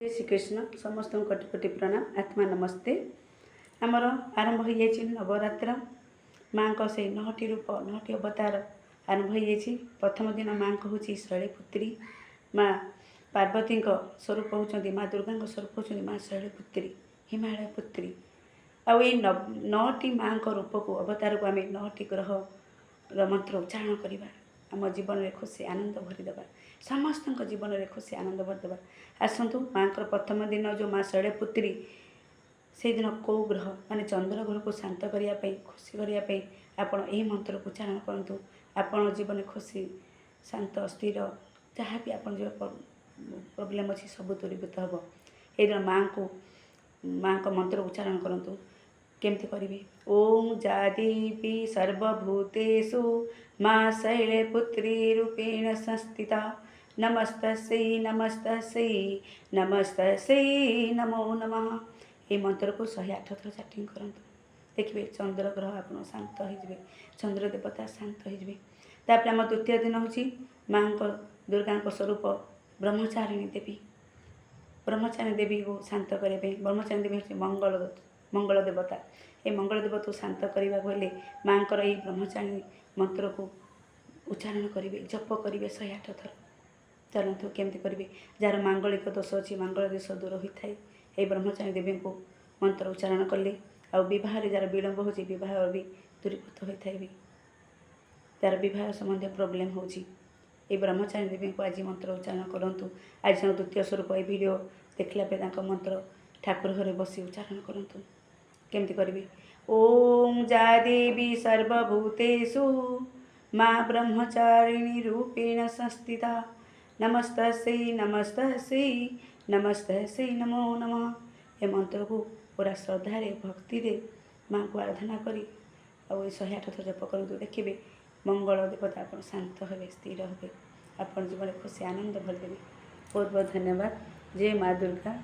जय श्री कृष्ण समस्त कोटि कोटि प्रणाम आत्मा नमस्ते। आमर आरंभ हो जाए नवरात्र माँ को से 9टी रूप 9टी अवतार आरंभ हो। प्रथम दिन माँ को हूँ शैलपुत्री माँ पार्वती स्वरूप होती माँ दुर्गा स्वरूप होती माँ शैलपुत्री हिमालय पुत्री आउ 9टी माँ को रूप को अवतार को आम 9टी ग्रह मंत्र उच्चारण करवा आम जीवन में खुशी आनंद भरीदे समस्त जीवन में खुशी आनंद भरीदे। आसतु माँ को प्रथम दिन जो माँ शैलपुत्री से दिन कौ ग्रह माने चंद्र ग्रह को शांत करने खुशी करने आपण यही मंत्र को उच्चारण करूँ। आपण जीवन में खुशी शांत स्थिर जहाँ भी आप जो प्रोब्लेम अच्छी सब दूरीभूत हम। ये माँ को मंत्र उच्चारण करूँ केमती करी। ओम जा देवी सर्वभूतेषु माँ शैलपुत्री रूपेण संस्थिता नमस्तस्यै नमस्तस्यै नमस्तस्यै नमो नमः। ये मंत्र को 108 थर चाटिंग करूँ। देखिए चंद्र ग्रह आप शांत हो चंद्र देवता शांत हो। आम द्वितीय दिन हूँ माँ को दुर्गा स्वरूप ब्रह्मचारिणी देवी। ब्रह्मचारिणी देवी को शांत करने ब्रह्मचारिणी देवी हूँ मंगल देवता। ये मंगल देवता को शांत करने को माँ को यही ब्रह्मचारिणी मंत्र को उच्चारण करेंगे जप करेंगे 108 थर। चलतु केमती करेंगे जार मांगलिक दोष अच्छी मांगल दोष दूर होता है ये ब्रह्मचारिणी देवी को मंत्र उच्चारण कले आ बह जार विलम्ब हो बह भी दूरीभूत होता है। जार बह संबंधी प्रोब्लेम हो ब्रह्मचारिणी देवी को आज मंत्र उच्चारण करूँ। आज द्वितीय स्वरूप ये वीडियो देखला मंत्र ठाकुर घरे बसी उच्चारण करूँ केमती करी। ओम जा देवी सर्वभूतेषु माँ ब्रह्मचारिणी रूपेण संस्थिता नमस्तस्यै नमस्तस्यै नमस्तस्यै नमो नमः। ये मंत्र को पूरा श्रद्धा भक्ति रे माँ को आराधना करी और 108 थर जप करूँ। देखिए मंगल देवता आप शांत हे स्थिर हे आप जीवन खुशी आनंद भरदेवे। बहुत बहुत धन्यवाद। जय माँ दुर्गा।